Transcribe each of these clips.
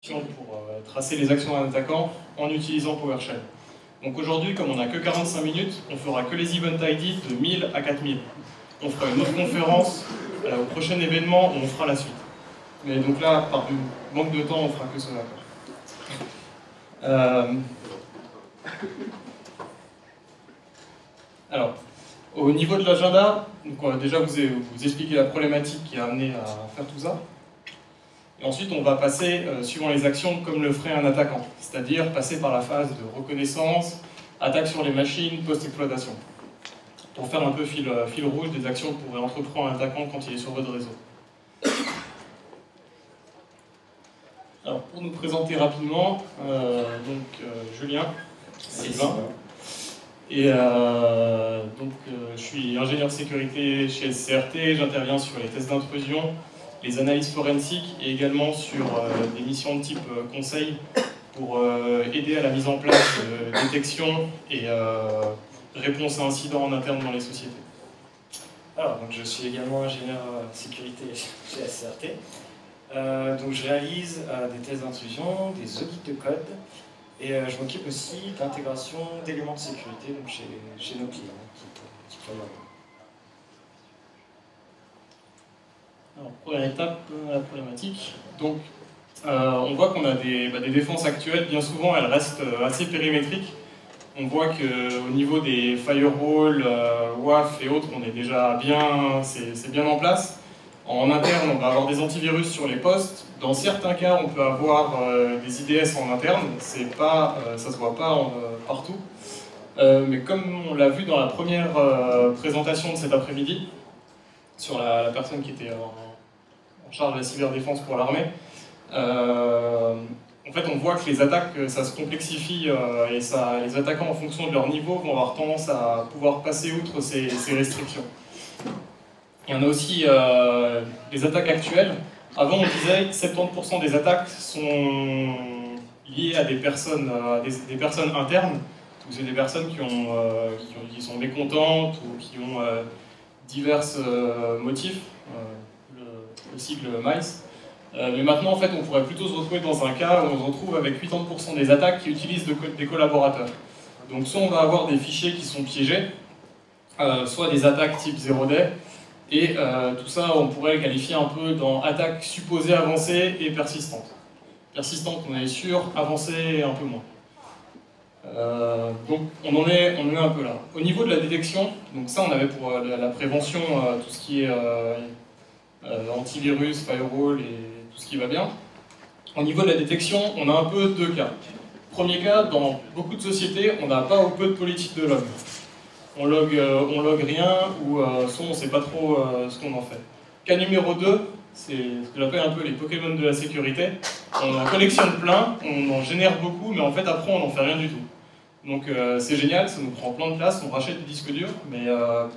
pour tracer les actions d'un attaquant en utilisant PowerShell. Donc aujourd'hui, comme on n'a que 45 minutes, on fera que les Event ID de 1000 à 4000. On fera une autre conférence au prochain événement où on fera la suite. Mais donc là, par manque de temps, on fera que cela. Alors, au niveau de l'agenda, on va déjà vous expliquer la problématique qui a amené à faire tout ça. Et ensuite, on va passer, suivant les actions, comme le ferait un attaquant, c'est-à-dire passer par la phase de reconnaissance, attaque sur les machines, post-exploitation, pour faire un peu fil rouge des actions que pourrait entreprendre un attaquant quand il est sur votre réseau. Alors, pour nous présenter rapidement, Julien, Sylvain, et je suis ingénieur de sécurité chez SCRT, j'interviens sur les tests d'intrusion, les analyses forensiques et également sur des missions de type conseil pour aider à la mise en place de détection et réponse à incidents en interne dans les sociétés. Alors, donc je suis également ingénieur sécurité chez SCRT. Donc je réalise des tests d'intrusion, des audits de code et je m'occupe aussi de l'intégration d'éléments de sécurité donc chez nos clients qui travaillent. Alors, première étape, la problématique. Donc, on voit qu'on a des défenses actuelles, bien souvent elles restent assez périmétriques. On voit qu'au niveau des firewalls, WAF et autres, on est déjà bien, c'est bien en place. En interne, on va avoir des antivirus sur les postes. Dans certains cas, on peut avoir des IDS en interne. Ça se voit pas partout. Mais comme on l'a vu dans la première présentation de cet après-midi, sur la personne qui était en charge de la cyberdéfense pour l'armée, en fait, on voit que les attaques, ça se complexifie et les attaquants, en fonction de leur niveau, vont avoir tendance à pouvoir passer outre ces restrictions. Il y en a aussi les attaques actuelles. Avant, on disait que 70% des attaques sont liées à des personnes internes. C'est des personnes qui sont mécontentes ou qui ont divers motifs, le sigle MICE. Mais maintenant, en fait, on pourrait plutôt se retrouver dans un cas où on se retrouve avec 80% des attaques qui utilisent des collaborateurs. Donc soit on va avoir des fichiers qui sont piégés, soit des attaques type 0-day, et tout ça, on pourrait le qualifier un peu dans attaque supposée avancée et persistante. Persistante, on est sûr, avancée, un peu moins. Donc on en est un peu là. Au niveau de la détection, donc ça on avait pour la prévention, tout ce qui est antivirus, firewall et tout ce qui va bien. Au niveau de la détection, on a un peu deux cas. Premier cas, dans beaucoup de sociétés, on n'a pas ou peu de politique de log. On log rien ou soit on ne sait pas trop ce qu'on en fait. Cas numéro 2, c'est ce que j'appelle un peu les Pokémon de la sécurité. On en collectionne plein, on en génère beaucoup, mais en fait après on n'en fait rien du tout. Donc c'est génial, ça nous prend plein de place, on rachète des disques durs, mais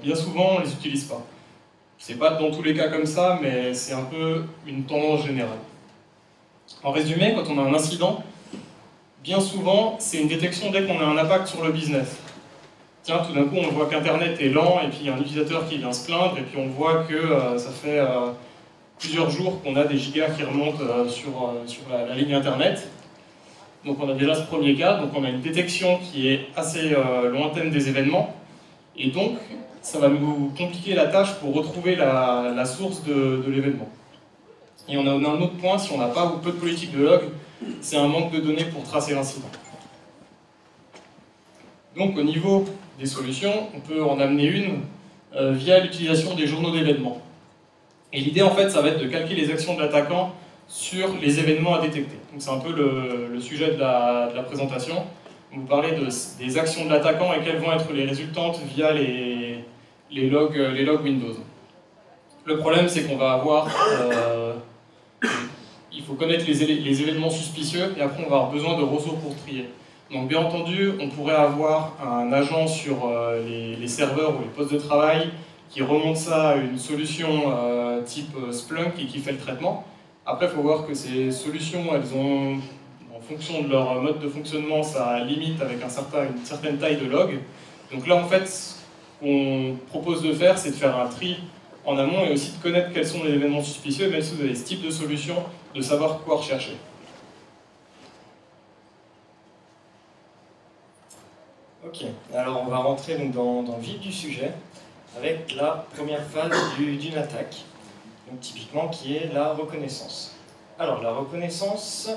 bien souvent on ne les utilise pas. C'est pas dans tous les cas comme ça, mais c'est un peu une tendance générale. En résumé, quand on a un incident, bien souvent c'est une détection dès qu'on a un impact sur le business. Tiens, tout d'un coup on voit qu'Internet est lent, et puis il y a un utilisateur qui vient se plaindre, et puis on voit que ça fait plusieurs jours qu'on a des gigas qui remontent sur la ligne Internet. Donc on a déjà ce premier cas, donc on a une détection qui est assez lointaine des événements, et donc ça va nous compliquer la tâche pour retrouver la source de l'événement. Et on a un autre point, si on n'a pas ou peu de politique de log, c'est un manque de données pour tracer l'incident. Donc au niveau des solutions, on peut en amener une via l'utilisation des journaux d'événements. Et l'idée en fait, ça va être de calquer les actions de l'attaquant sur les événements à détecter. Donc c'est un peu le sujet de la présentation. On vous parlait des actions de l'attaquant et quelles vont être les résultantes via les logs Windows. Le problème c'est qu'on va avoir... il faut connaître les événements suspicieux et après on va avoir besoin de ressources pour trier. Donc bien entendu, on pourrait avoir un agent sur les serveurs ou les postes de travail qui remonte ça à une solution type Splunk et qui fait le traitement. Après, il faut voir que ces solutions, elles ont, en fonction de leur mode de fonctionnement, ça limite avec une certaine taille de log. Donc là, en fait, ce qu'on propose de faire, c'est de faire un tri en amont et aussi de connaître quels sont les événements suspicieux, même si vous avez ce type de solution, de savoir quoi rechercher. Alors on va rentrer donc, dans le vif du sujet avec la première phase d'une attaque, donc typiquement qui est la reconnaissance. Alors la reconnaissance,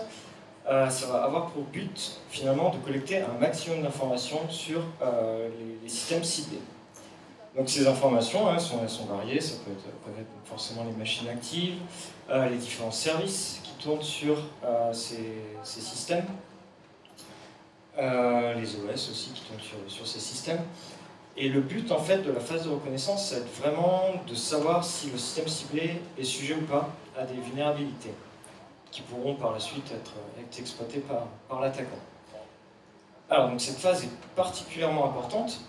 ça va avoir pour but finalement de collecter un maximum d'informations sur les systèmes ciblés. Donc ces informations, elles sont variées, ça peut être forcément les machines actives, les différents services qui tournent sur ces systèmes, les OS aussi qui tournent sur ces systèmes. Et le but en fait de la phase de reconnaissance, c'est vraiment de savoir si le système ciblé est sujet ou pas à des vulnérabilités qui pourront par la suite être exploitées par l'attaquant. Alors donc cette phase est particulièrement importante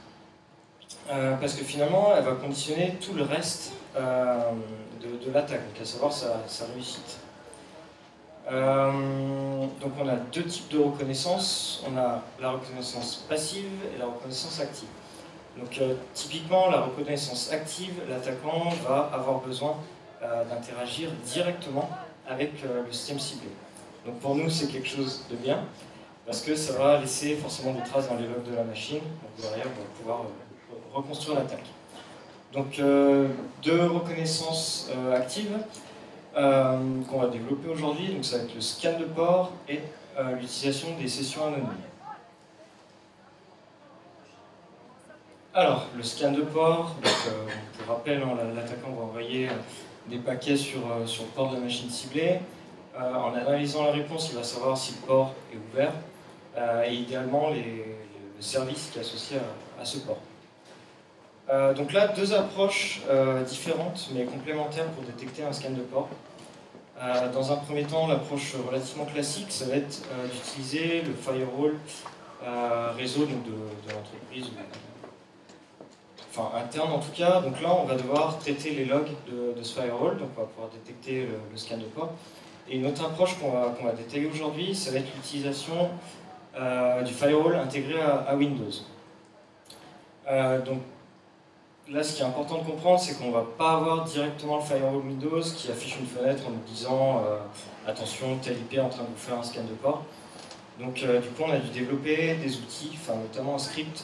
parce que finalement elle va conditionner tout le reste de l'attaque, donc à savoir sa réussite. Donc on a deux types de reconnaissance, on a la reconnaissance passive et la reconnaissance active. Donc typiquement la reconnaissance active, l'attaquant va avoir besoin d'interagir directement avec le système ciblé. Donc pour nous c'est quelque chose de bien, parce que ça va laisser forcément des traces dans les logs de la machine, donc derrière on va pouvoir reconstruire l'attaque. Donc deux reconnaissances actives qu'on va développer aujourd'hui, donc ça va être le scan de port et l'utilisation des sessions anonymes. Alors, le scan de port, pour rappel, l'attaquant va envoyer des paquets sur le port de la machine ciblée. En analysant la réponse, il va savoir si le port est ouvert et idéalement le service qui est associé à ce port. Donc là, deux approches différentes mais complémentaires pour détecter un scan de port. Dans un premier temps, l'approche relativement classique, ça va être d'utiliser le firewall réseau donc de l'entreprise, enfin interne en tout cas. Donc là, on va devoir traiter les logs de ce firewall, donc on va pouvoir détecter le scan de port. Et une autre approche qu'on va détailler aujourd'hui, ça va être l'utilisation du firewall intégré à Windows. Donc là, ce qui est important de comprendre, c'est qu'on ne va pas avoir directement le firewall Windows qui affiche une fenêtre en nous disant attention, tel IP est en train de vous faire un scan de port. Donc du coup, on a dû développer des outils, enfin, notamment un script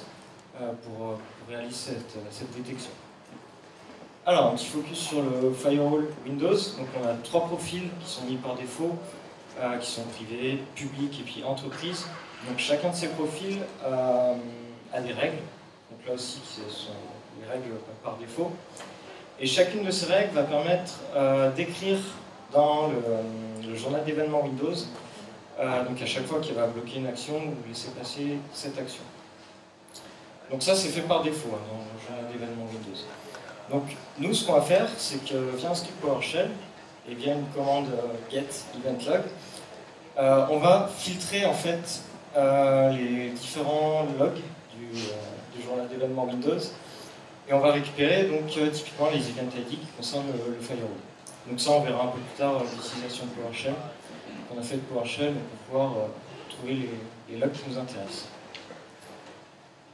pour réaliser cette détection. Alors, un petit focus sur le firewall Windows. Donc on a trois profils qui sont mis par défaut, qui sont privés, publics et puis entreprise. Donc chacun de ces profils a des règles. Donc là aussi, ce sont les règles par défaut. Et chacune de ces règles va permettre d'écrire dans le journal d'événements Windows, donc à chaque fois qu'il va bloquer une action ou laisser passer cette action. Donc ça, c'est fait par défaut dans le journal d'événements Windows. Donc nous, ce qu'on va faire, c'est que via un script PowerShell et via une commande get event log, on va filtrer en fait les différents logs du journal d'événements Windows. Et on va récupérer donc typiquement les event ID qui concernent le firewall. Donc ça, on verra un peu plus tard l'utilisation de PowerShell. On a fait de PowerShell pour pouvoir trouver les logs qui nous intéressent.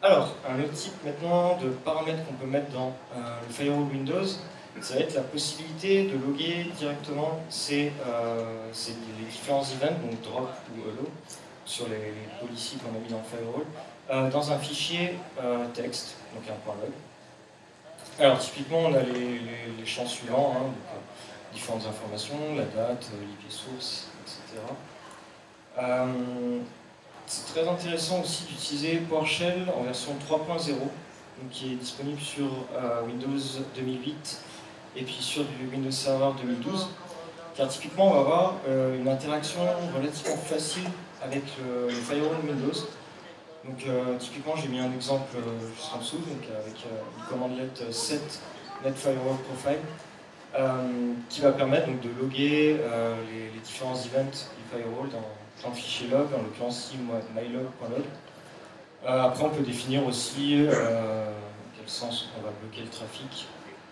Alors, un autre type maintenant de paramètres qu'on peut mettre dans le firewall Windows, ça va être la possibilité de loguer directement les différents events, donc drop ou hello, sur les policies qu'on a mis dans le firewall, dans un fichier texte, donc un .log. Alors typiquement, on a les champs suivants, donc, différentes informations, la date, l'IP source, etc. C'est très intéressant aussi d'utiliser PowerShell en version 3.0, qui est disponible sur Windows 2008 et puis sur du Windows Server 2012, car typiquement on va avoir une interaction relativement facile avec le firewall Windows. Donc typiquement j'ai mis un exemple juste en dessous, donc avec une commandlet set net firewall profile, qui va permettre donc, de loguer les différents events du firewall dans le fichier log, en l'occurrence ici mylog.log. Après on peut définir aussi quel sens on va bloquer le trafic,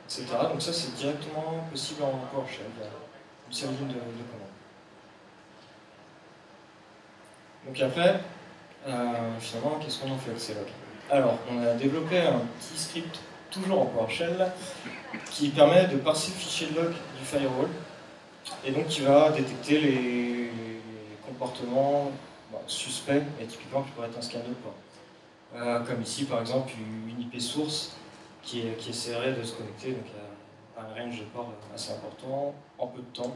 etc. Donc ça c'est directement possible en PowerShell, il y a une seule ligne de commande. Donc après, finalement, qu'est-ce qu'on en fait de ces logs? Alors, on a développé un petit script, toujours en PowerShell, qui permet de parser le fichier log du firewall, et donc qui va détecter les comportements suspects, et typiquement qui pourraient être un scan de port. comme ici par exemple une IP source qui essaierait de se connecter donc, à un range de port assez important en peu de temps.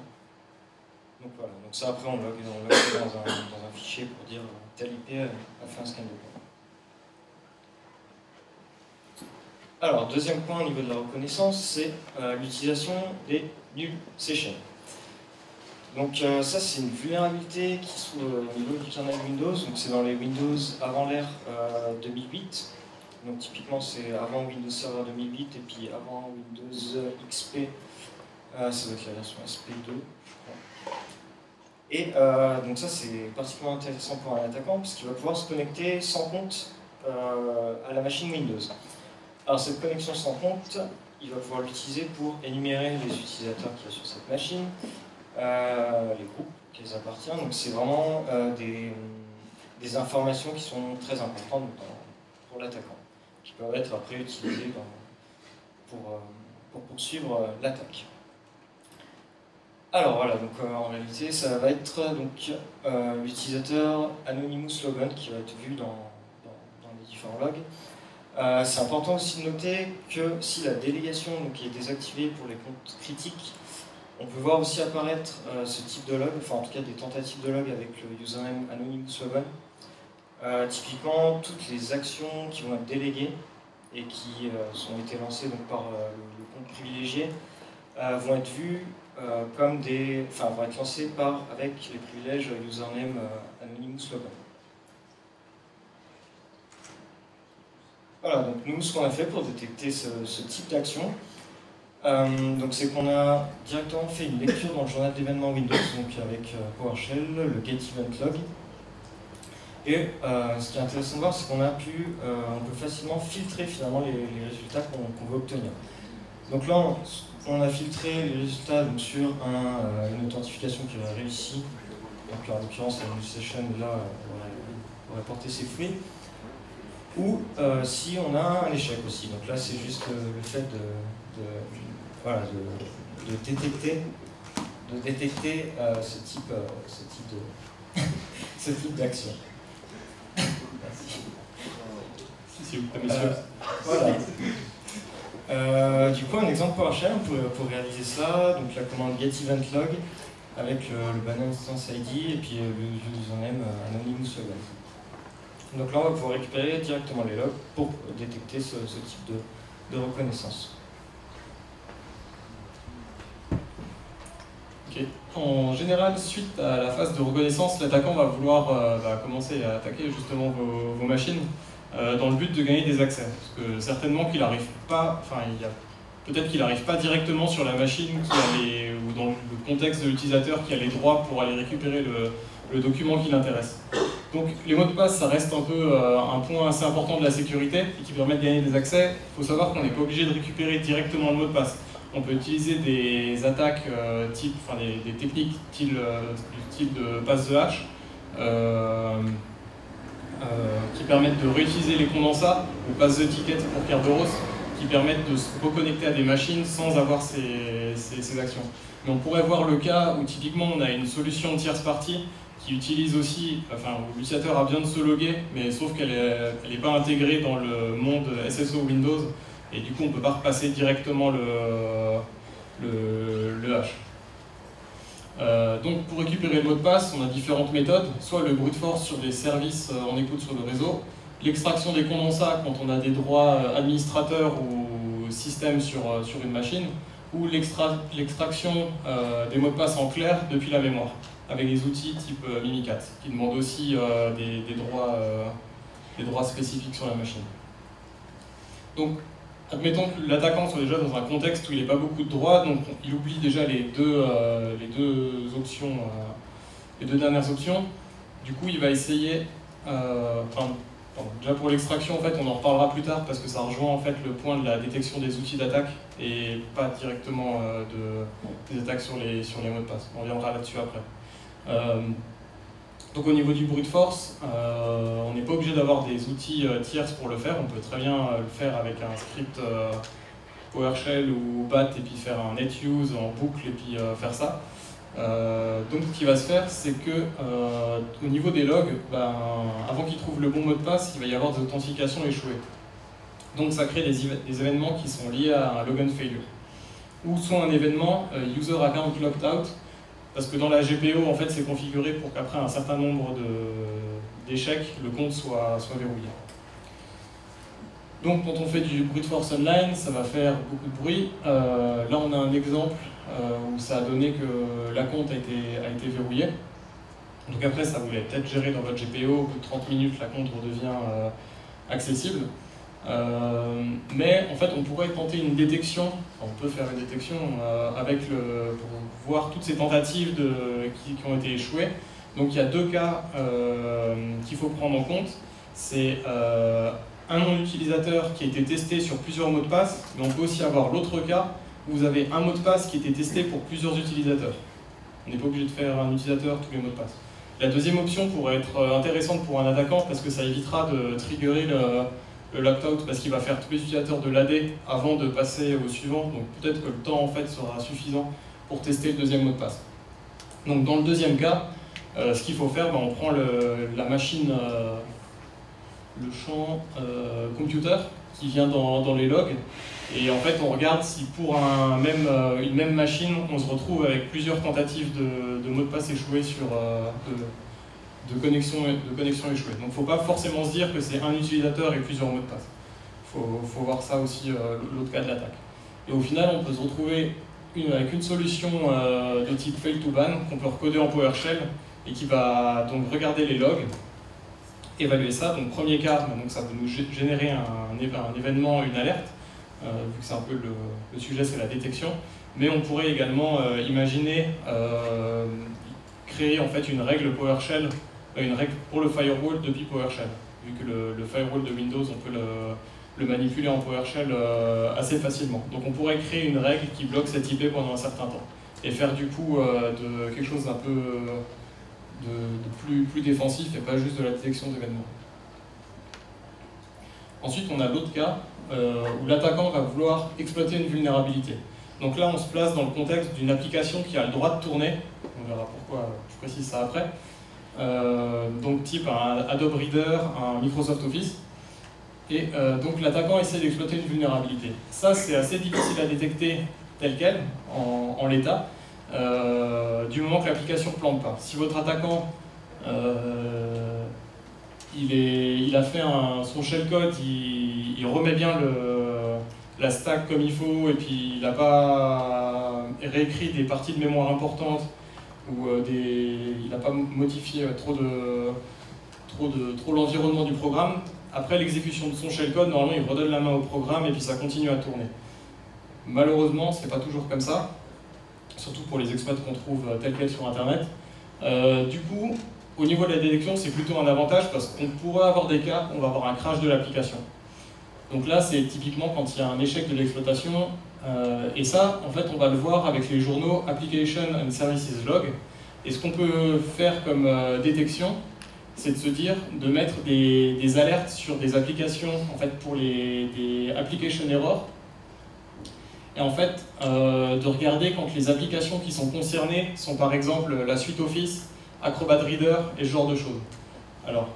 Donc voilà, donc ça après on log dans un fichier pour dire telle IP a fait un scan de port. Alors, deuxième point au niveau de la reconnaissance, c'est l'utilisation des null sessions. Donc ça c'est une vulnérabilité qui se trouve au niveau du kernel Windows, donc c'est dans les Windows avant l'ère 2008. Donc typiquement c'est avant Windows Server 2008 et puis avant Windows XP, ça doit être la version SP2 je crois. Et donc ça c'est particulièrement intéressant pour un attaquant parce qu'il va pouvoir se connecter sans compte à la machine Windows. Alors cette connexion sans compte, il va pouvoir l'utiliser pour énumérer les utilisateurs qu'il y a sur cette machine, les groupes qui les appartiennent. Donc c'est vraiment des informations qui sont très importantes pour l'attaquant, qui peuvent être après utilisées pour poursuivre l'attaque. Alors voilà, donc en réalité ça va être l'utilisateur Anonymous Logon qui va être vu dans les différents logs. C'est important aussi de noter que si la délégation est désactivée pour les comptes critiques, on peut voir aussi apparaître ce type de log, enfin en tout cas des tentatives de log avec le username Anonymous Logon. Typiquement, toutes les actions qui vont être déléguées et qui ont été lancées donc, par le compte privilégié vont être vues comme vont être lancées avec les privilèges username Anonymous Logon. Voilà, donc nous, ce qu'on a fait pour détecter ce type d'action, c'est qu'on a directement fait une lecture dans le journal d'événements Windows, donc avec PowerShell, le getEventLog. Et ce qui est intéressant de voir, c'est qu'on on peut facilement filtrer finalement les résultats qu'on veut obtenir. Donc là, on a filtré les résultats donc, sur une authentification qui a réussi. Donc en l'occurrence, la null session là aurait porté ses fruits. Ou si on a un échec aussi. Donc là, c'est juste le fait de détecter ce type d'action. Merci. Voilà. Du coup, un exemple PowerShell pour réaliser ça. Donc la commande getEventLog avec le banner instance ID et puis le username Anonymous Logon. Donc là, on va pouvoir récupérer directement les logs pour détecter ce type de reconnaissance. Okay. En général, suite à la phase de reconnaissance, l'attaquant va vouloir commencer à attaquer justement vos machines dans le but de gagner des accès. Parce que certainement qu'il n'arrive pas, peut-être qu'il n'arrive pas directement sur la machine ou dans le contexte de l'utilisateur qui a les droits pour aller récupérer le document qui l'intéresse. Donc les mots de passe, ça reste un peu un point assez important de la sécurité et qui permet de gagner des accès. Il faut savoir qu'on n'est pas obligé de récupérer directement le mot de passe. On peut utiliser des attaques des techniques du type de passe de hash qui permettent de réutiliser les condensats ou passe de ticket pour Kerberos qui permettent de se reconnecter à des machines sans avoir ces actions. Mais on pourrait voir le cas où typiquement on a une solution tierce partie qui utilise aussi, où l'utilisateur a besoin de se loguer, mais sauf qu'elle n'est pas intégrée dans le monde SSO Windows, et du coup on ne peut pas repasser directement le hash. Donc pour récupérer le mot de passe, on a différentes méthodes, soit le brute force sur des services en écoute sur le réseau, l'extraction des condensats quand on a des droits administrateurs ou système sur une machine, ou l'extraction des mots de passe en clair depuis la mémoire, avec des outils type Mimikat, qui demandent aussi des droits spécifiques sur la machine. Donc, admettons que l'attaquant soit déjà dans un contexte où il n'a pas beaucoup de droits, donc il oublie déjà les deux dernières options. Du coup, il va essayer, déjà pour l'extraction, en fait, on en reparlera plus tard parce que ça rejoint en fait le point de la détection des outils d'attaque et pas directement des attaques sur les mots de passe. On reviendra là-dessus après. Donc au niveau du brute force, on n'est pas obligé d'avoir des outils tierces pour le faire. On peut très bien le faire avec un script PowerShell ou BAT et puis faire un netuse en boucle et puis faire ça. Donc ce qui va se faire, c'est que au niveau des logs, avant qu'ils trouvent le bon mot de passe, il va y avoir des authentifications échouées. Donc ça crée des événements qui sont liés à un logon failure. Ou soit un événement user account locked out, parce que dans la GPO, en fait, c'est configuré pour qu'après un certain nombre d'échecs, le compte soit verrouillé. Donc quand on fait du brute force online, ça va faire beaucoup de bruit. Là on a un exemple où ça a donné que la compte a été verrouillée. Donc après ça vous l'avez peut-être géré dans votre GPO, au bout de 30 minutes la compte redevient accessible. Mais en fait on pourrait tenter une détection, enfin, on peut faire une détection pour voir toutes ces tentatives qui ont été échouées. Donc il y a deux cas qu'il faut prendre en compte. C'est un nom d'utilisateur qui a été testé sur plusieurs mots de passe, mais on peut aussi avoir l'autre cas où vous avez un mot de passe qui a été testé pour plusieurs utilisateurs. On n'est pas obligé de faire un utilisateur tous les mots de passe. La deuxième option pourrait être intéressante pour un attaquant parce que ça évitera de triggerer le locked-out parce qu'il va faire tous les utilisateurs de l'AD avant de passer au suivant. Donc peut-être que le temps en fait sera suffisant pour tester le deuxième mot de passe. Donc dans le deuxième cas, ce qu'il faut faire, on prend la machine, le champ computer qui vient dans les logs et en fait on regarde si pour une même machine on se retrouve avec plusieurs tentatives de mots de passe échoués de connexion échouée. Donc il ne faut pas forcément se dire que c'est un utilisateur et plusieurs mots de passe. Il faut voir ça aussi, l'autre cas de l'attaque. Et au final on peut se retrouver avec une solution de type fail to ban qu'on peut recoder en PowerShell et qui va donc regarder les logs, évaluer ça. Donc premier cas, donc ça va nous générer un événement, une alerte, vu que c'est un peu le sujet, c'est la détection. Mais on pourrait également imaginer créer en fait une règle PowerShell, une règle pour le firewall depuis PowerShell. Vu que le firewall de Windows, on peut le manipuler en PowerShell assez facilement. Donc on pourrait créer une règle qui bloque cette IP pendant un certain temps et faire du coup de quelque chose d'un peu plus défensif et pas juste de la détection d'événements. Ensuite, on a l'autre cas où l'attaquant va vouloir exploiter une vulnérabilité. Donc là, on se place dans le contexte d'une application qui a le droit de tourner. On verra pourquoi, je précise ça après. Donc type un Adobe Reader, un Microsoft Office. Et donc l'attaquant essaie d'exploiter une vulnérabilité. Ça, c'est assez difficile à détecter tel quel, en l'état. Du moment que l'application ne plante pas. Si votre attaquant il a fait son shellcode, il remet bien la stack comme il faut et puis il n'a pas réécrit des parties de mémoire importantes ou il n'a pas modifié trop l'environnement du programme, après l'exécution de son shellcode, normalement il redonne la main au programme et puis ça continue à tourner. Malheureusement, c'est pas toujours comme ça. Surtout pour les exploits qu'on trouve tels quels sur Internet. Du coup, au niveau de la détection, c'est plutôt un avantage parce qu'on pourrait avoir des cas où on va avoir un crash de l'application. Donc là, c'est typiquement quand il y a un échec de l'exploitation. Et ça, en fait, on va le voir avec les journaux Application and Services Log. Et ce qu'on peut faire comme détection, c'est de se dire de mettre des alertes sur des applications, en fait, pour des application errors. Et en fait, de regarder quand les applications qui sont concernées sont par exemple la suite Office, Acrobat Reader et ce genre de choses. Alors,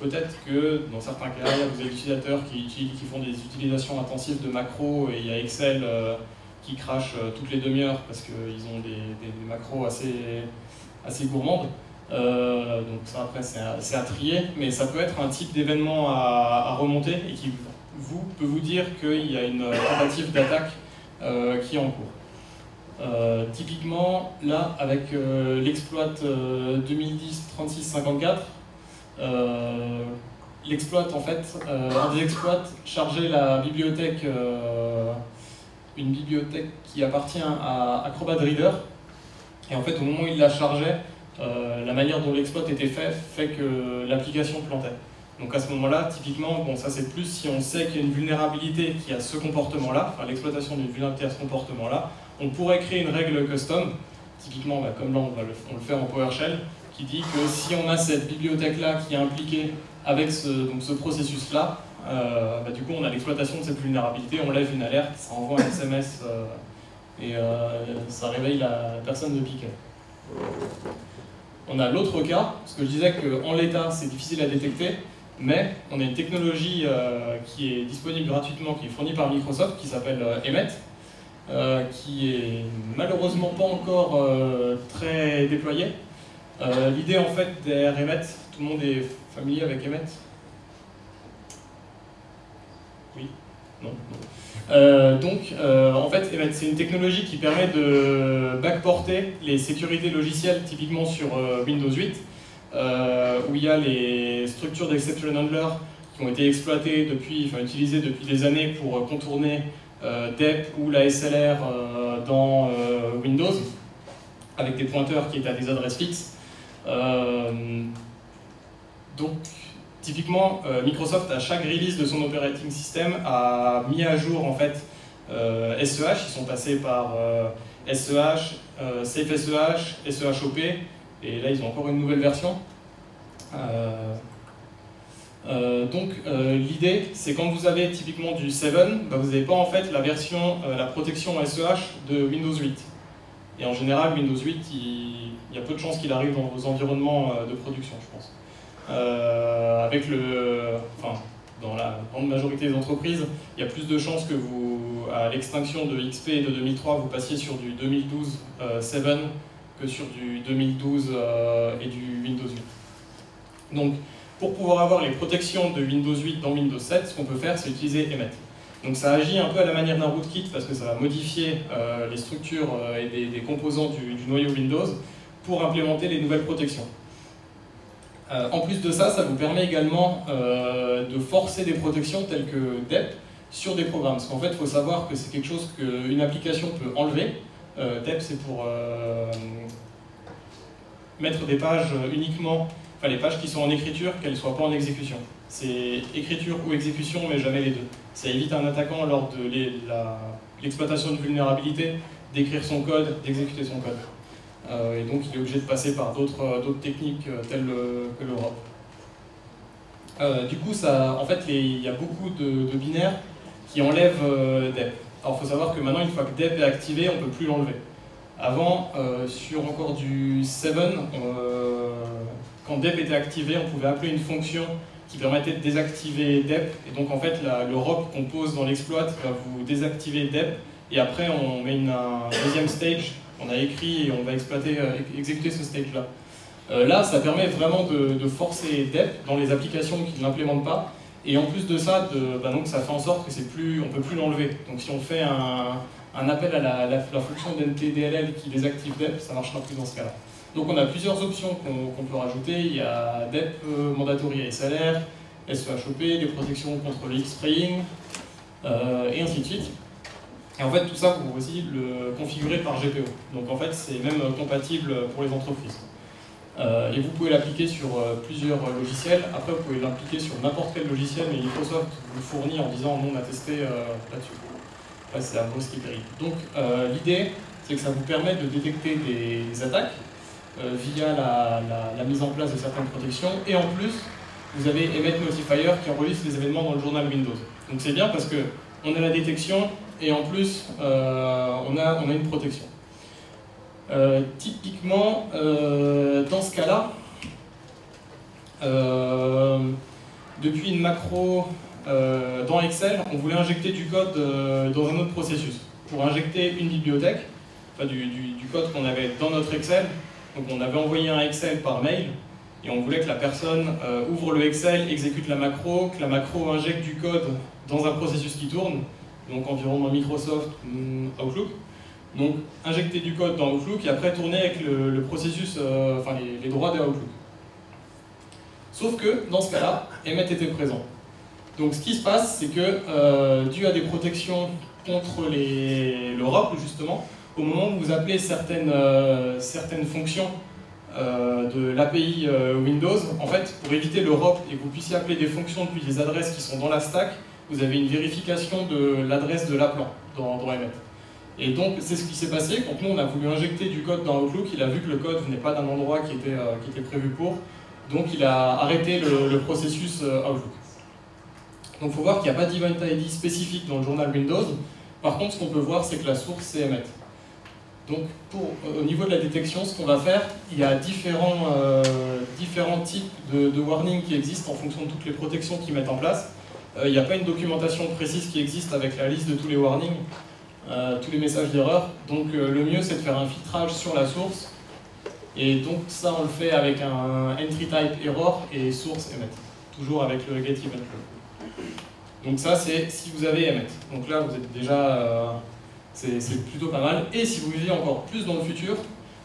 peut-être que dans certains cas, vous avez des utilisateurs qui font des utilisations intensives de macros et il y a Excel qui crache toutes les demi-heures parce qu'ils ont des macros assez gourmandes. Donc ça après c'est à trier, mais ça peut être un type d'événement à remonter et qui peut vous dire qu'il y a une tentative d'attaque qui est en cours. Typiquement, là, avec l'exploit 2010-3654, l'exploit, en fait, un des exploits chargeait la bibliothèque, une bibliothèque qui appartient à Acrobat Reader, et en fait, au moment où il la chargeait, la manière dont l'exploit était fait que l'application plantait. Donc à ce moment-là, typiquement, bon, ça c'est plus si on sait qu'il y a une vulnérabilité qui a ce comportement-là, enfin l'exploitation d'une vulnérabilité à ce comportement-là, on pourrait créer une règle custom, typiquement comme là on le fait en PowerShell, qui dit que si on a cette bibliothèque-là qui est impliquée avec ce processus-là, du coup on a l'exploitation de cette vulnérabilité, on lève une alerte, ça envoie un SMS et ça réveille la personne de piquer. On a l'autre cas, parce que je disais qu'en l'état c'est difficile à détecter, mais on a une technologie qui est disponible gratuitement, qui est fournie par Microsoft, qui s'appelle Emmet, qui est malheureusement pas encore très déployée. L'idée en fait derrière Emmet, tout le monde est familier avec Emmet? Oui? Non, en fait, Emmet, c'est une technologie qui permet de backporter les sécurités logicielles typiquement sur Windows 8, où il y a les structures d'exception handler qui ont été exploitées depuis, utilisées depuis des années pour contourner DEP ou la SLR dans Windows, avec des pointeurs qui étaient à des adresses fixes. Donc, typiquement, Microsoft, à chaque release de son operating system, a mis à jour en fait SEH. Ils sont passés par SEH, Safe SEH, SEHOP, et là ils ont encore une nouvelle version. L'idée, c'est quand vous avez typiquement du 7, vous n'avez pas en fait la version, la protection SEH de Windows 8. Et en général, Windows 8, il y a peu de chances qu'il arrive dans vos environnements de production, je pense. Dans la grande majorité des entreprises, il y a plus de chances que vous, à l'extinction de XP et de 2003, vous passiez sur du 2012 7 que sur du 2012 et du Windows 8. Donc, pour pouvoir avoir les protections de Windows 8 dans Windows 7, ce qu'on peut faire, c'est utiliser Emmet. Donc ça agit un peu à la manière d'un rootkit parce que ça va modifier les structures et des composants du noyau Windows pour implémenter les nouvelles protections. En plus de ça, ça vous permet également de forcer des protections telles que DEP sur des programmes. Parce qu'en fait, il faut savoir que c'est quelque chose qu'une application peut enlever. DEP, c'est pour mettre des pages uniquement, les pages qui sont en écriture, qu'elles ne soient pas en exécution. C'est écriture ou exécution, mais jamais les deux. Ça évite à un attaquant, lors de l'exploitation d'une vulnérabilité, d'écrire son code, d'exécuter son code. Et donc il est obligé de passer par d'autres techniques telles que l'Europe. Du coup, en fait, il y a beaucoup de binaires qui enlèvent DEP. Alors il faut savoir que maintenant, une fois que DEP est activé, on ne peut plus l'enlever. Avant, sur encore du 7, quand DEP était activé, on pouvait appeler une fonction qui permettait de désactiver DEP. Et donc en fait, le ROP qu'on pose dans l'exploit va vous désactiver DEP. Et après, on met un deuxième stage. On a écrit et on va exécuter ce stage-là. Là, ça permet vraiment de forcer DEP dans les applications qui ne l'implémentent pas. Et en plus de ça, donc ça fait en sorte que on ne peut plus l'enlever. Donc si on fait un appel à la fonction d'NTDLL qui désactive DEP, ça ne marchera plus dans ce cas-là. Donc on a plusieurs options qu'on peut rajouter. Il y a DEP mandatory ASLR, SEHOP, des protections contre le X-spraying, et ainsi de suite. Et en fait, tout ça, vous pouvez aussi le configurer par GPO. Donc en fait, c'est même compatible pour les entreprises. Et vous pouvez l'appliquer sur plusieurs logiciels. Après, vous pouvez l'appliquer sur n'importe quel logiciel, mais Microsoft vous le fournit en disant non, on a testé là-dessus. Là, c'est un gros skippery. Donc l'idée, c'est que ça vous permet de détecter des attaques via la mise en place de certaines protections. Et en plus, vous avez Emmet Notifier qui enregistre les événements dans le journal Windows. Donc c'est bien parce qu'on a la détection et en plus, on a une protection. Typiquement, dans ce cas-là, depuis une macro dans Excel, on voulait injecter du code dans un autre processus. Pour injecter une bibliothèque, du code qu'on avait dans notre Excel, donc on avait envoyé un Excel par mail, et on voulait que la personne ouvre le Excel, exécute la macro, que la macro injecte du code dans un processus qui tourne, donc environnement Microsoft, Outlook. Donc injecter du code dans Outlook et après tourner avec le processus, les droits de Outlook. Sauf que dans ce cas-là, Emmet était présent. Donc ce qui se passe, c'est que dû à des protections contre le ROP, justement, au moment où vous appelez certaines fonctions de l'API Windows, en fait, pour éviter le ROP et que vous puissiez appeler des fonctions depuis des adresses qui sont dans la stack, vous avez une vérification de l'adresse de l'appelant dans Emmet. Et donc, c'est ce qui s'est passé. Quand nous, on a voulu injecter du code dans Outlook, il a vu que le code venait pas d'un endroit qui était prévu pour. Donc, il a arrêté le processus Outlook. Donc, il faut voir qu'il n'y a pas d'Event ID spécifique dans le journal Windows. Par contre, ce qu'on peut voir, c'est que la source, c'est Emmet. Donc au niveau de la détection, ce qu'on va faire, il y a différents types de warnings qui existent en fonction de toutes les protections qu'ils mettent en place. Il n'y a pas une documentation précise qui existe avec la liste de tous les warnings, tous les messages d'erreur. Donc le mieux c'est de faire un filtrage sur la source. Et donc ça on le fait avec un entry type error et source emmet. Toujours avec le get event. Donc ça c'est si vous avez emmet. Donc là vous êtes déjà... c'est plutôt pas mal. Et si vous vivez encore plus dans le futur,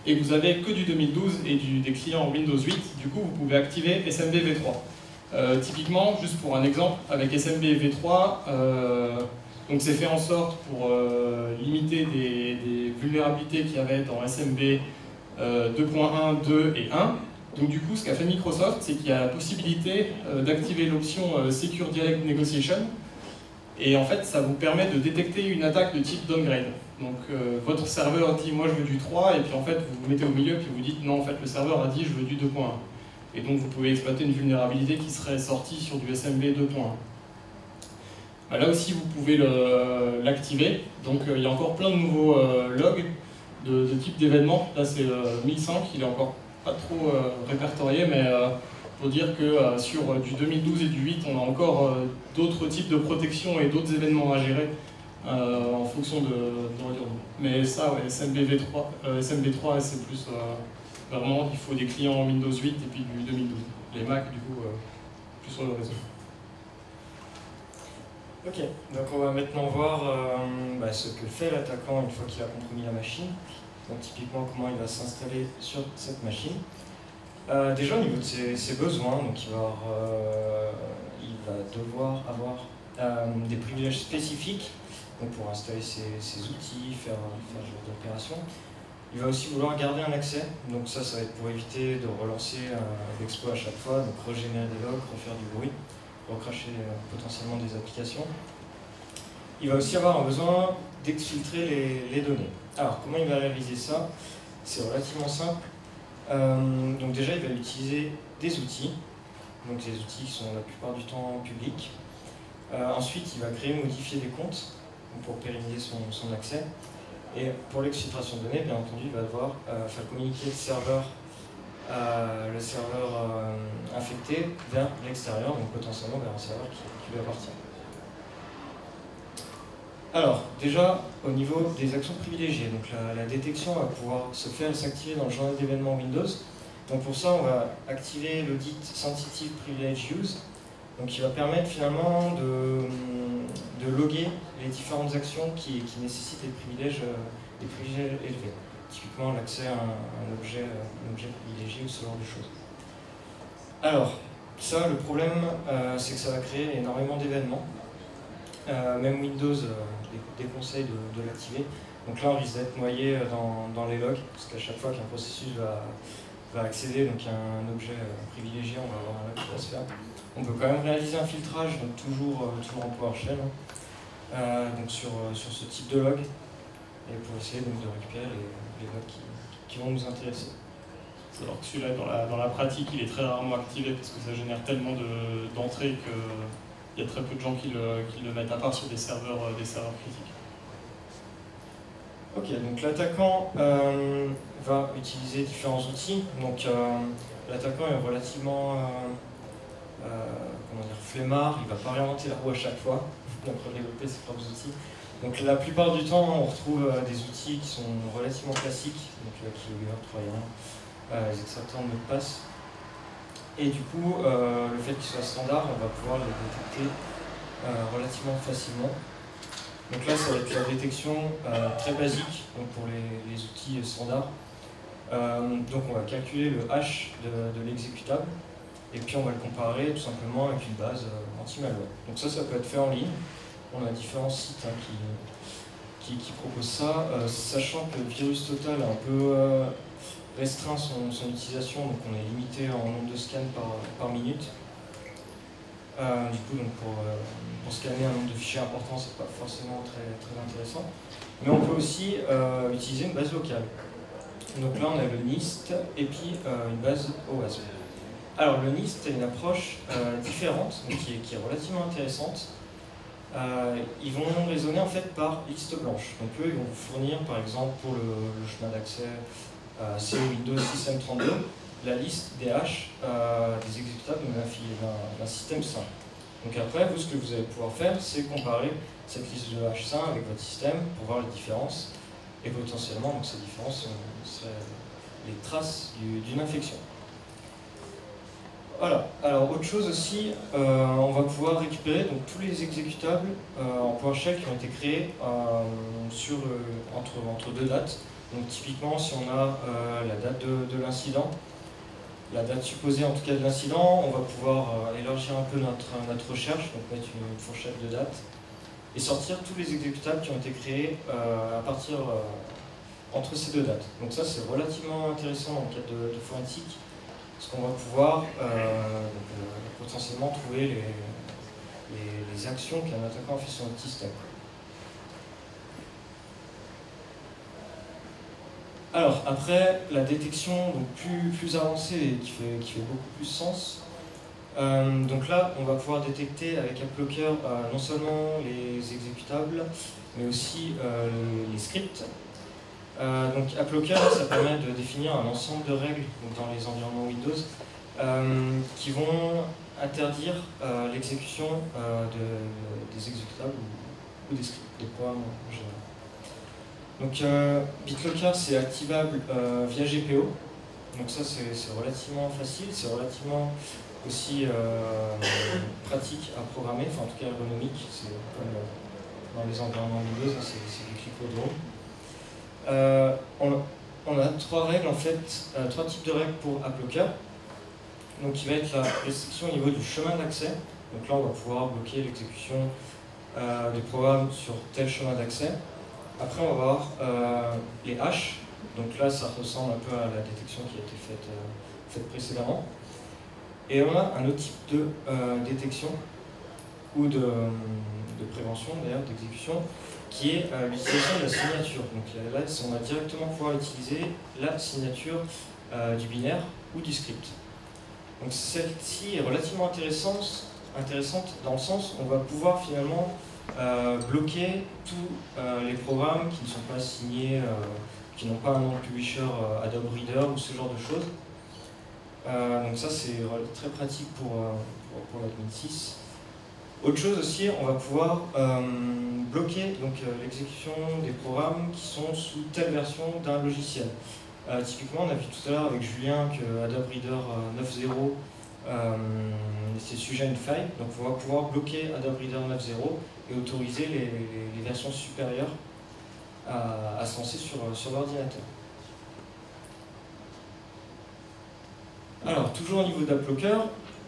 et que vous avez que du 2012 et des clients Windows 8, du coup vous pouvez activer SMB v3. Typiquement, juste pour un exemple, avec SMB v3, donc c'est fait en sorte pour limiter des vulnérabilités qu'il y avait dans SMB 2.1, 2 et 1. Donc du coup, ce qu'a fait Microsoft, c'est qu'il y a la possibilité d'activer l'option Secure Direct Negotiation. Et en fait, ça vous permet de détecter une attaque de type downgrade. Donc votre serveur dit « moi je veux du 3 » et puis en fait vous vous mettez au milieu puis vous dites « non, en fait le serveur a dit je veux du 2.1 ». Et donc vous pouvez exploiter une vulnérabilité qui serait sortie sur du SMB 2.1. Bah, là aussi vous pouvez l'activer. Donc il y a encore plein de nouveaux logs de type d'événements. Là c'est 1005, il est encore pas trop répertorié, mais pour dire que sur du 2012 et du 8, on a encore d'autres types de protections et d'autres événements à gérer en fonction de l'environnement. Mais ça, ouais, SMB3, c'est plus vraiment, il faut des clients Windows 8 et puis du 2012. Les Mac, du coup, plus sur le réseau. Ok, donc on va maintenant voir ce que fait l'attaquant une fois qu'il a compromis la machine. Donc typiquement comment il va s'installer sur cette machine. Déjà au niveau de ses besoins, donc il va devoir avoir des privilèges spécifiques donc pour installer ses outils, faire ce genre d'opération. Il va aussi vouloir garder un accès, donc ça va être pour éviter de relancer l'exploit à chaque fois, donc régénérer des logs, refaire du bruit, recracher potentiellement des applications. Il va aussi avoir un besoin d'exfiltrer les données. Alors comment il va réaliser ça? C'est relativement simple. Donc déjà il va utiliser des outils, donc des outils qui sont la plupart du temps publics. Ensuite il va créer et modifier des comptes pour pérenniser son accès. Et pour l'exfiltration de données, bien entendu, il va devoir faire communiquer le serveur infecté vers l'extérieur, donc potentiellement vers un serveur qui lui appartient. Alors, déjà, au niveau des actions privilégiées, donc la détection va pouvoir se faire et s'activer dans le journal d'événements Windows. Donc pour ça, on va activer l'audit Sensitive Privilege Use, donc qui va permettre finalement de loguer les différentes actions qui nécessitent des privilèges élevés. Typiquement l'accès à un objet privilégié ou ce genre de choses. Alors, ça, le problème, c'est que ça va créer énormément d'événements. Même Windows déconseille de l'activer. Donc là, on risque d'être noyé dans les logs, parce qu'à chaque fois qu'un processus va accéder donc à un objet privilégié, on va avoir un log qui va se faire. On peut quand même réaliser un filtrage, donc toujours en PowerShell, donc sur ce type de log, et pour essayer donc, de récupérer les logs qui vont nous intéresser. Alors que celui-là, dans la pratique, il est très rarement activé parce que ça génère tellement d'entrées qu'il y a très peu de gens qui le mettent, à part sur des serveurs critiques. Ok, donc l'attaquant va utiliser différents outils. Donc l'attaquant est relativement flemmard, il ne va pas réinventer la roue à chaque fois, donc développer ses propres outils. Donc la plupart du temps, on retrouve des outils qui sont relativement classiques, donc Keylogger, Trojan, les extracteurs de mots de passe. Et du coup, le fait qu'ils soient standards, on va pouvoir les détecter relativement facilement. Donc là, ça va être la détection très basique donc pour les outils standards. Donc on va calculer le hash de l'exécutable et puis on va le comparer tout simplement avec une base anti-malware. Donc ça peut être fait en ligne. On a différents sites qui proposent ça, sachant que le virus total a un peu restreint son utilisation, donc on est limité en nombre de scans par minute. Du coup, donc pour scanner un nombre de fichiers importants, c'est pas forcément très intéressant. Mais on peut aussi utiliser une base locale. Donc là, on a le NIST et puis une base OWASP. Alors le NIST est une approche différente, donc qui est relativement intéressante. ils vont raisonner en fait par liste blanche. Donc eux, ils vont vous fournir, par exemple, pour le chemin d'accès c'est Windows System 32, la liste des hashes des exécutables d'un système sain. Donc après, vous, ce que vous allez pouvoir faire, c'est comparer cette liste de hash sain avec votre système pour voir les différences. Et potentiellement, donc, ces différences seraient les traces d'une infection. Voilà. Alors, autre chose aussi, on va pouvoir récupérer donc, tous les exécutables en PowerShell qui ont été créés entre deux dates. Donc, typiquement, si on a la date de l'incident, la date supposée en tout cas de l'incident, on va pouvoir élargir un peu notre recherche, donc mettre une fourchette de date, et sortir tous les exécutables qui ont été créés à partir entre ces deux dates. Donc ça, c'est relativement intéressant dans le cadre de forensique, parce qu'on va pouvoir potentiellement trouver les actions qu'un attaquant a fait sur notre système. Alors, après, la détection donc, plus avancée et qui fait beaucoup plus sens. Donc là, on va pouvoir détecter avec AppLocker non seulement les exécutables, mais aussi les scripts. Donc AppLocker, ça permet de définir un ensemble de règles donc dans les environnements Windows qui vont interdire l'exécution des exécutables ou des scripts, des programmes en général. Donc BitLocker, c'est activable via GPO. Donc ça, c'est relativement facile, c'est relativement aussi pratique à programmer, enfin en tout cas ergonomique, c'est comme dans les environnements Windows, c'est des clics au drone. On a trois règles en fait, trois types de règles pour AppLocker. Donc qui va être la restriction au niveau du chemin d'accès. Donc là on va pouvoir bloquer l'exécution des programmes sur tel chemin d'accès. Après on va avoir les hashes. Donc là ça ressemble un peu à la détection qui a été faite précédemment. Et on a un autre type de détection ou de prévention d'ailleurs, d'exécution, qui est l'utilisation de la signature. Donc là, on va directement pouvoir utiliser la signature du binaire ou du script. Donc celle-ci est relativement intéressante dans le sens où on va pouvoir finalement bloquer tous les programmes qui ne sont pas signés, qui n'ont pas un nom de publisher Adobe Reader ou ce genre de choses. Donc ça c'est très pratique pour l'admin 6. Autre chose aussi, on va pouvoir bloquer l'exécution des programmes qui sont sous telle version d'un logiciel. Typiquement, on a vu tout à l'heure avec Julien que Adobe Reader 9.0 c'est sujet à une faille, donc on va pouvoir bloquer Adobe Reader 9.0 et autoriser les versions supérieures à se lancer sur l'ordinateur. Alors, toujours au niveau d'AppLocker,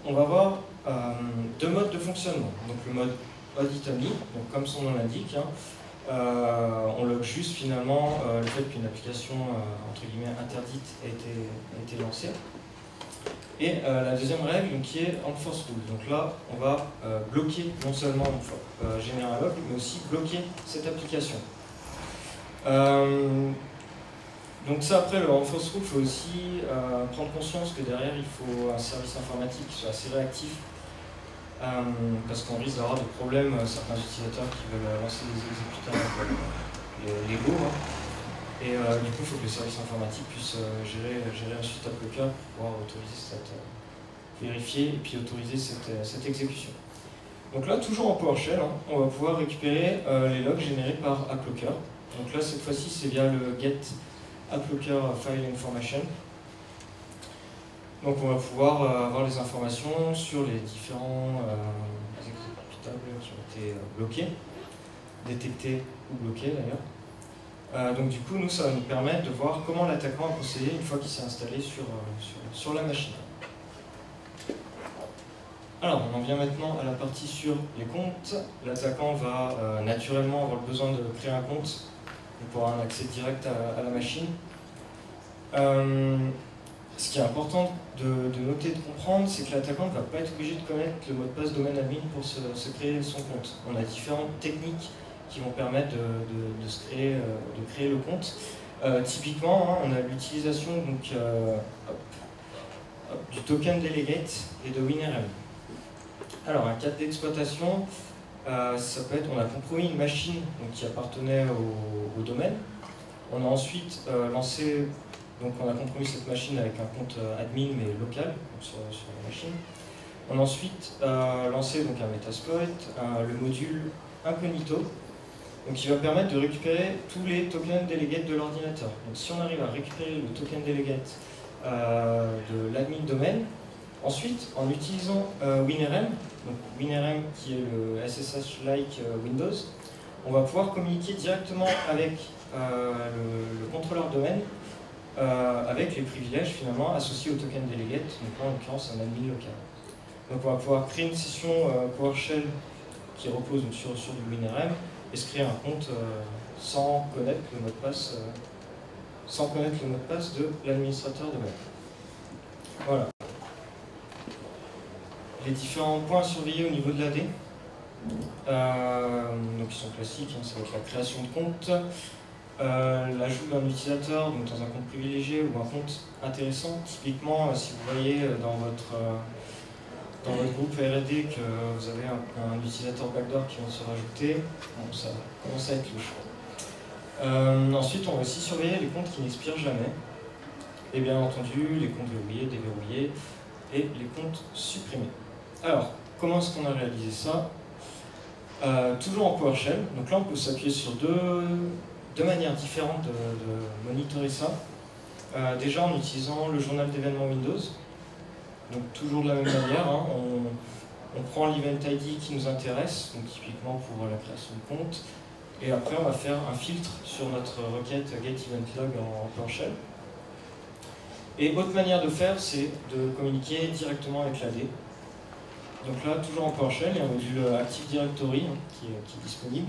on va avoir deux modes de fonctionnement. Donc le mode audit only, donc comme son nom l'indique, on log juste finalement le fait qu'une application entre guillemets interdite a été lancée. Et la deuxième règle donc, qui est enforce rule. Donc là, on va bloquer non seulement générer un log, mais aussi bloquer cette application. Donc ça, après, le enforce rule, il faut aussi prendre conscience que derrière, il faut un service informatique qui soit assez réactif, parce qu'on risque d'avoir des problèmes, certains utilisateurs qui veulent lancer des exécuteurs légaux. Et du coup, il faut que le service informatique puisse gérer ensuite AppLocker pour pouvoir autoriser vérifier et puis autoriser cette exécution. Donc là, toujours en PowerShell, on va pouvoir récupérer les logs générés par AppLocker. Donc là, cette fois-ci, c'est via le get AppLocker file information. Donc on va pouvoir avoir les informations sur les différents exécutables qui ont été bloqués, détectés ou bloqués d'ailleurs. Donc du coup, nous, ça va nous permettre de voir comment l'attaquant a procédé une fois qu'il s'est installé sur la machine. Alors, on en vient maintenant à la partie sur les comptes. L'attaquant va naturellement avoir besoin de créer un compte pour avoir un accès direct à la machine. Ce qui est important de noter et de comprendre, c'est que l'attaquant ne va pas être obligé de connaître le mot de passe domaine admin pour se créer son compte. On a différentes techniques qui vont permettre de créer le compte. Typiquement, on a l'utilisation du token delegate et de WinRM. Alors, un cadre d'exploitation, Ça peut être, on a compromis une machine donc, qui appartenait au domaine. On a ensuite lancé, donc on a compromis cette machine avec un compte admin mais local donc sur la machine. On a ensuite lancé donc, un Metasploit, le module Incognito, donc, qui va permettre de récupérer tous les tokens delegate de l'ordinateur. Donc si on arrive à récupérer le token delegate de l'admin domaine, ensuite en utilisant WinRM, donc WinRM qui est le SSH-like Windows, on va pouvoir communiquer directement avec le contrôleur domaine avec les privilèges finalement associés au token delegate, donc là en l'occurrence un admin local. Donc on va pouvoir créer une session PowerShell qui repose donc, sur du WinRM et se créer un compte sans connaître le mot de passe, de l'administrateur domaine. Voilà. Les différents points à surveiller au niveau de l'AD, donc ils sont classiques, hein, ça va être la création de compte, l'ajout d'un utilisateur donc dans un compte privilégié ou un compte intéressant. Typiquement, si vous voyez dans votre groupe R&D que vous avez un utilisateur backdoor qui va se rajouter, bon, ça commence à être louche. Ensuite, on va aussi surveiller les comptes qui n'expirent jamais. Et bien entendu, les comptes verrouillés, déverrouillés et les comptes supprimés. Alors, comment est-ce qu'on a réalisé ça? Toujours en PowerShell. Donc là, on peut s'appuyer sur deux manières différentes de monitorer ça. Déjà en utilisant le journal d'événements Windows. Donc toujours de la même manière, hein, on prend l'event ID qui nous intéresse, donc typiquement pour la création de compte, et après on va faire un filtre sur notre requête getEventLog en PowerShell. Et autre manière de faire, c'est de communiquer directement avec l'AD. Donc là, toujours en PowerShell, il y a un module Active Directory qui est disponible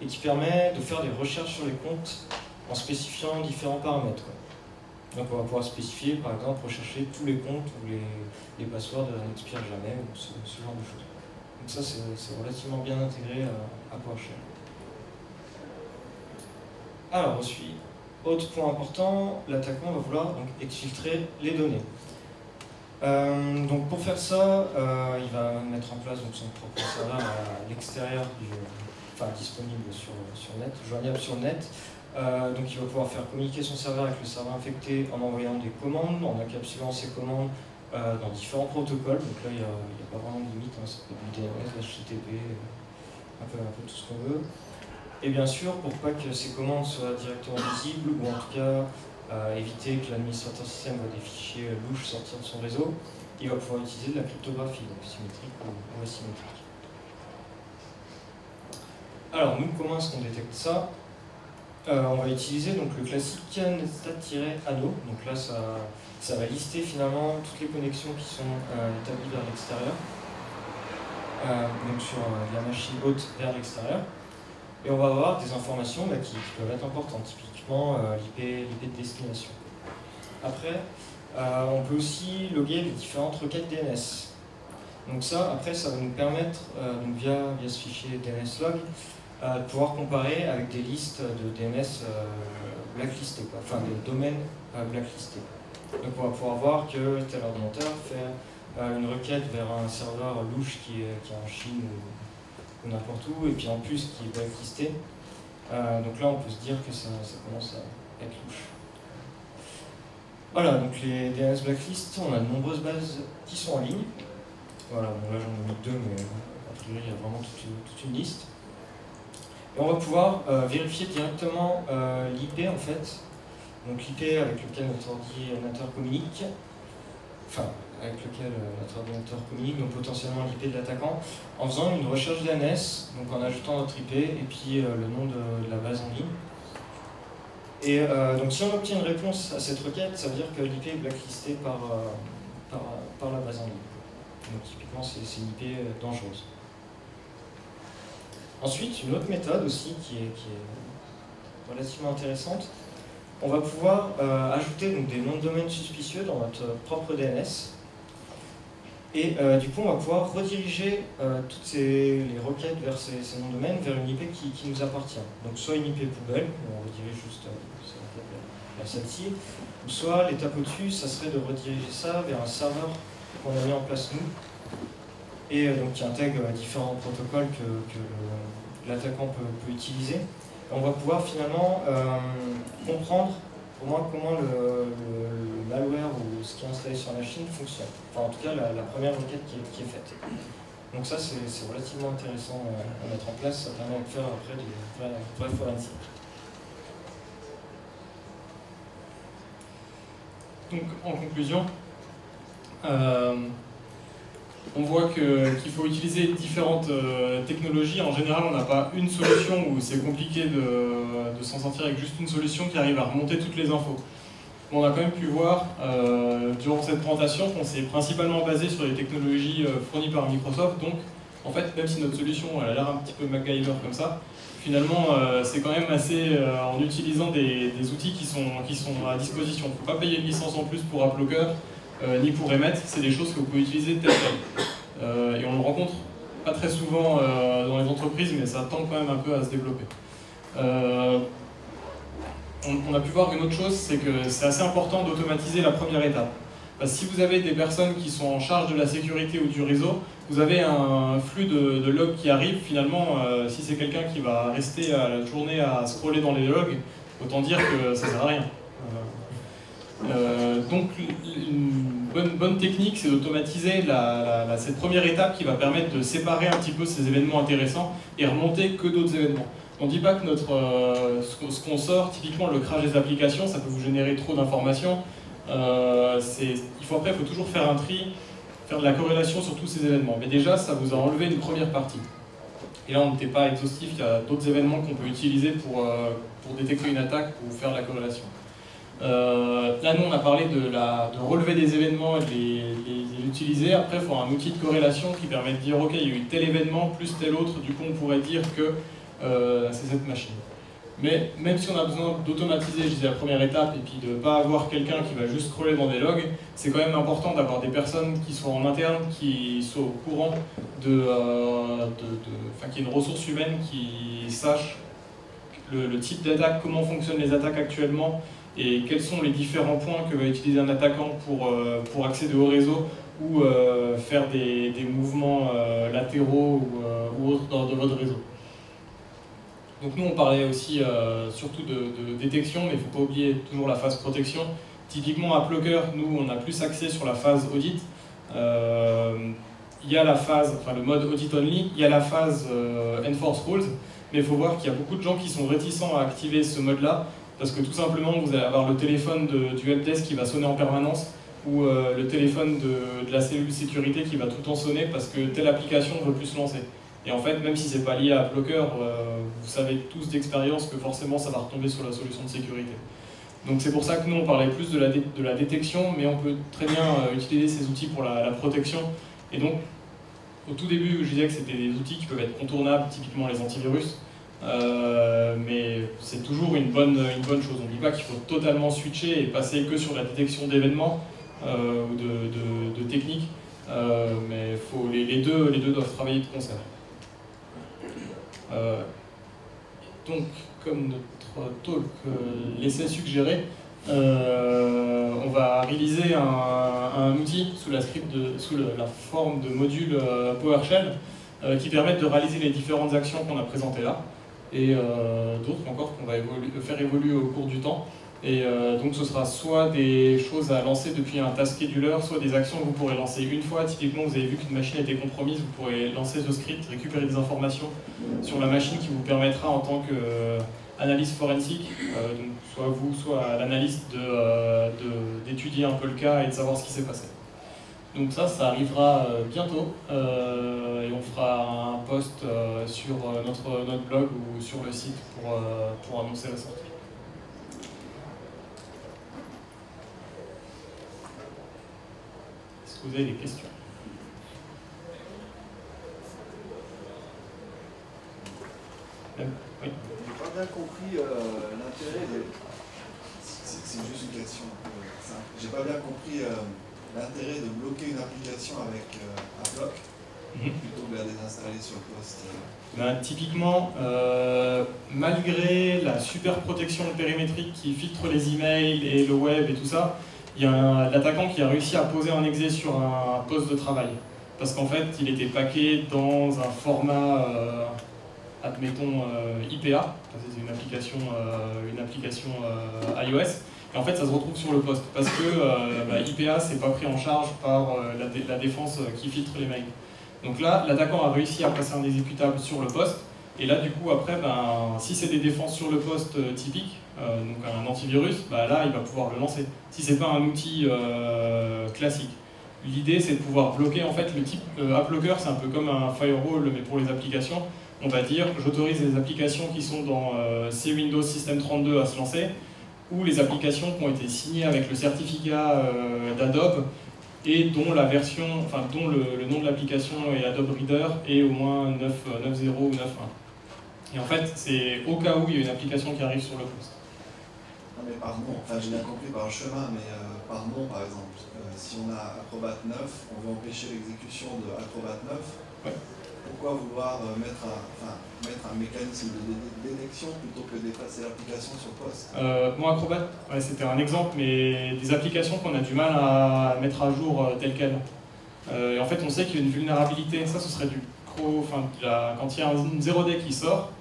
et qui permet de faire des recherches sur les comptes en spécifiant différents paramètres, quoi. Donc on va pouvoir spécifier, par exemple, rechercher tous les comptes où les passwords n'expirent jamais, ou ce genre de choses. Donc ça, c'est relativement bien intégré à PowerShell. Alors, ensuite, autre point important, l'attaquant va vouloir donc, exfiltrer les données. Donc pour faire ça, il va mettre en place donc, son propre serveur à l'extérieur disponible sur net, joignable sur net. Donc il va pouvoir faire communiquer son serveur avec le serveur infecté en envoyant des commandes, en encapsulant ces commandes dans différents protocoles. Donc là, il n'y a pas vraiment de limite, hein. Ça peut être du DNS, HTTP, un peu tout ce qu'on veut. Et bien sûr, pour pas que ces commandes soient directement visibles, ou en tout cas éviter que l'administrateur système voit des fichiers louches sortir de son réseau, il va pouvoir utiliser de la cryptographie, donc symétrique ou asymétrique. Alors, nous, comment est-ce qu'on détecte ça? On va utiliser donc, le classique netstat-anneau. Donc là, ça va lister finalement toutes les connexions qui sont établies vers l'extérieur, donc sur la machine hôte vers l'extérieur. Et on va avoir des informations qui peuvent être importantes, typiquement l'IP de destination. Après, on peut aussi loguer les différentes requêtes DNS. Donc ça, après, ça va nous permettre, donc via ce fichier DNSLog, de pouvoir comparer avec des listes de DNS blacklistés, enfin des domaines blacklistés. Donc on va pouvoir voir que tel ordinateur fait une requête vers un serveur louche qui est en Chine ou n'importe où, et puis en plus qui est blacklisté. Donc là on peut se dire que ça commence à être louche. Voilà, donc les DNS blacklist, on a de nombreuses bases qui sont en ligne. Voilà, bon là j'en ai mis deux, mais a priori il y a vraiment toute une liste. Et on va pouvoir vérifier directement l'IP en fait, donc l'IP avec lequel notre ordinateur communique, enfin avec lequel notre ordinateur communique, donc potentiellement l'IP de l'attaquant, en faisant une recherche DNS, donc en ajoutant notre IP et puis le nom de la base en ligne. Et donc si on obtient une réponse à cette requête, ça veut dire que l'IP est blacklisté par la base en ligne. Donc typiquement c'est une IP dangereuse. Ensuite, une autre méthode aussi qui est relativement intéressante, on va pouvoir ajouter donc, des noms de domaine suspicieux dans notre propre DNS. Et du coup, on va pouvoir rediriger toutes les requêtes vers ces noms de domaine vers une IP qui nous appartient. Donc soit une IP poubelle, on redirige juste vers celle-ci, ou soit l'étape au-dessus, ça serait de rediriger ça vers un serveur qu'on a mis en place nous. et donc qui intègre différents protocoles que l'attaquant peut utiliser. Et on va pouvoir finalement comprendre au moins comment le malware ou ce qui est installé sur la machine fonctionne. Enfin, en tout cas, la première requête qui est faite. Donc ça, c'est relativement intéressant à mettre en place. Ça permet de faire après du vrai forensique. Donc, en conclusion, on voit qu'il faut utiliser différentes technologies. En général, on n'a pas une solution où c'est compliqué de s'en sortir avec juste une solution qui arrive à remonter toutes les infos. On a quand même pu voir durant cette présentation qu'on s'est principalement basé sur les technologies fournies par Microsoft. Donc, en fait, même si notre solution elle a l'air un petit peu MacGyver comme ça, finalement, c'est quand même assez en utilisant des outils qui sont à disposition. Il ne faut pas payer une licence en plus pour AppLocker, ni pour Emmet. C'est des choses que vous pouvez utiliser telles quelles. Et on le rencontre pas très souvent dans les entreprises, mais ça tend quand même un peu à se développer. On a pu voir une autre chose, c'est que c'est assez important d'automatiser la première étape. Parce que si vous avez des personnes qui sont en charge de la sécurité ou du réseau, vous avez un flux de logs qui arrive. Finalement, si c'est quelqu'un qui va rester à la journée à scroller dans les logs, autant dire que ça ne sert à rien. Donc une bonne technique, c'est d'automatiser cette première étape qui va permettre de séparer un petit peu ces événements intéressants et remonter que d'autres événements. On ne dit pas que ce qu'on sort, typiquement le crash des applications, ça peut vous générer trop d'informations. Il faut toujours faire un tri, faire de la corrélation sur tous ces événements. Mais déjà, ça vous a enlevé une première partie. Et là, on n'était pas exhaustif, il y a d'autres événements qu'on peut utiliser pour détecter une attaque ou faire de la corrélation. Là, nous, on a parlé de relever des événements et de les utiliser. Après, il faut un outil de corrélation qui permet de dire, OK, il y a eu tel événement plus tel autre, du coup, on pourrait dire que c'est cette machine. Mais même si on a besoin d'automatiser, je disais, la première étape, et puis de ne pas avoir quelqu'un qui va juste scroller dans des logs, c'est quand même important d'avoir des personnes qui soient en interne, qui soient au courant qu'il y ait une ressource humaine qui sache le type d'attaque, comment fonctionnent les attaques actuellement, et quels sont les différents points que va utiliser un attaquant pour accéder au réseau ou faire des mouvements latéraux ou autres dans votre réseau. Donc nous on parlait aussi surtout de détection, mais il ne faut pas oublier toujours la phase protection. Typiquement à AppLocker, nous on a plus axé sur la phase audit. Il y a la phase, le mode audit only, il y a la phase enforce rules, mais il faut voir qu'il y a beaucoup de gens qui sont réticents à activer ce mode-là, parce que tout simplement vous allez avoir le téléphone du helpdesk qui va sonner en permanence, ou le téléphone de la cellule sécurité qui va tout le temps sonner parce que telle application ne veut plus se lancer. Et en fait, même si c'est pas lié à AppLocker, vous savez tous d'expérience que forcément ça va retomber sur la solution de sécurité. Donc c'est pour ça que nous on parlait plus de la détection, mais on peut très bien utiliser ces outils pour la protection. Et donc, au tout début, je disais que c'était des outils qui peuvent être contournables, typiquement les antivirus, mais c'est toujours une bonne chose. On ne dit pas qu'il faut totalement switcher et passer que sur la détection d'événements ou de techniques, mais les deux doivent travailler de concert. Donc, comme notre talk laissait suggérer, on va réaliser un outil sous la forme de module PowerShell qui permettent de réaliser les différentes actions qu'on a présentées là et d'autres encore qu'on va faire évoluer au cours du temps. Et donc ce sera soit des choses à lancer depuis un task scheduler, soit des actions que vous pourrez lancer une fois. Typiquement, vous avez vu qu'une machine a été compromise, vous pourrez lancer ce script, récupérer des informations sur la machine qui vous permettra en tant qu'analyste forensique, donc soit vous, soit l'analyste, d'étudier un peu le cas et de savoir ce qui s'est passé. Donc ça arrivera bientôt et on fera un post sur notre blog ou sur le site pour annoncer la sortie. Est-ce que vous avez des questions? Oui. J'ai pas bien compris l'intérêt de... C'est juste une question simple. J'ai pas bien compris l'intérêt de bloquer une application avec un bloc plutôt que de la désinstaller sur le poste. Typiquement, malgré la super protection périmétrique qui filtre les emails et le web et tout ça, il y a l'attaquant qui a réussi à poser un exé sur un poste de travail. parce qu'en fait, il était packé dans un format, admettons, IPA, c'est une application iOS, et en fait, ça se retrouve sur le poste, parce que IPA, c'est pas pris en charge par la défense qui filtre les mails. Donc là, l'attaquant a réussi à passer un exécutable sur le poste, et là, du coup, après, si c'est des défenses sur le poste typiques, donc un antivirus, là, il va pouvoir le lancer. Si c'est pas un outil classique. L'idée, c'est de pouvoir bloquer, en fait, le type AppLocker, c'est un peu comme un firewall, mais pour les applications. On va dire, j'autorise les applications qui sont dans Windows System 32 à se lancer, ou les applications qui ont été signées avec le certificat d'Adobe, et dont la version, enfin dont le nom de l'application est Adobe Reader et au moins 9.0 ou 9.1. Et en fait, c'est au cas où il y a une application qui arrive sur le poste. Non mais par nom, enfin j'ai bien compris par le chemin, mais par nom par exemple. Si on a Acrobat 9, on veut empêcher l'exécution de Acrobat 9. Ouais. Pourquoi vouloir mettre un mécanisme de détection plutôt que d'effacer l'application sur poste? Moi, Acrobat, ouais, c'était un exemple, mais des applications qu'on a du mal à mettre à jour telles quelles. Et en fait, on sait qu'il y a une vulnérabilité, ça ce serait du pro, enfin, quand il y a une 0D qui sort,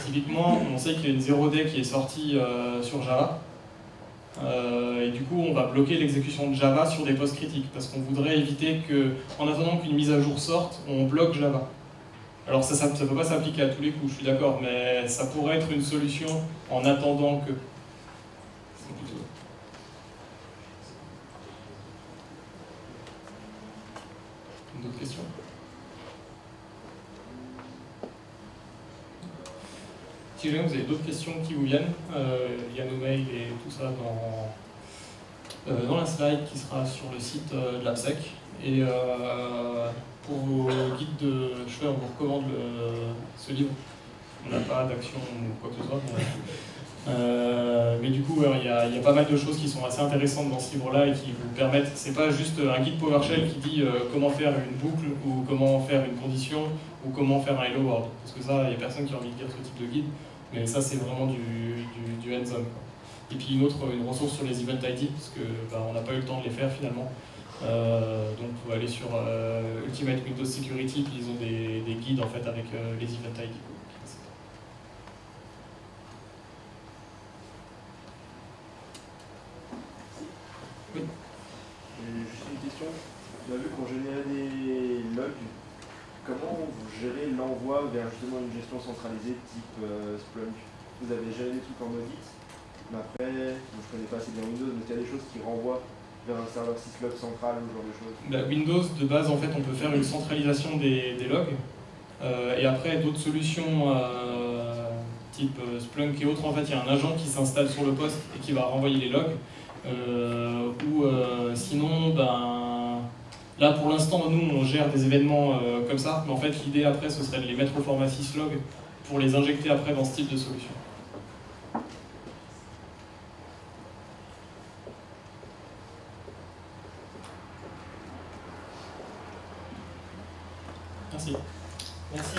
typiquement, on sait qu'il y a une 0D qui est sortie sur Java. Et du coup, on va bloquer l'exécution de Java sur des postes critiques, parce qu'on voudrait éviter que, en attendant qu'une mise à jour sorte, on bloque Java. Alors ça ne peut pas s'appliquer à tous les coups, je suis d'accord, mais ça pourrait être une solution en attendant que... D'autres questions? Si jamais vous avez d'autres questions qui vous viennent, il y a nos mails et tout ça dans la slide qui sera sur le site de l'AppSec. Et pour vos guides de chevet, on vous recommande ce livre. On n'a pas d'action ou quoi que ce soit. Mais du coup, il y a pas mal de choses qui sont assez intéressantes dans ce livre-là et qui vous permettent. C'est pas juste un guide PowerShell qui dit comment faire une boucle ou comment faire une condition ou comment faire un Hello World. Parce que ça, il n'y a personne qui a envie de lire ce type de guide. Mais ça, c'est vraiment du hands-on. Et puis une ressource sur les Event ID, parce qu'on n'a pas eu le temps de les faire finalement. Donc vous pouvez aller sur Ultimate Windows Security, puis ils ont des guides en fait avec les Event ID. Oui. Juste une question. Vous avez vu qu'on générait des logs. Comment vous gérez l'envoi vers justement une gestion centralisée type Splunk? Vous avez géré des trucs en audit, mais après, je ne connais pas assez bien Windows, mais il y a des choses qui renvoient vers un serveur syslog central ou ce genre de choses. Windows, de base, en fait, on peut faire une centralisation des logs. Et après, d'autres solutions type Splunk et autres, en fait, il y a un agent qui s'installe sur le poste et qui va renvoyer les logs. Sinon, là, pour l'instant, nous, on gère des événements comme ça, mais en fait, l'idée après, ce serait de les mettre au format syslog pour les injecter après dans ce type de solution. Merci. Merci.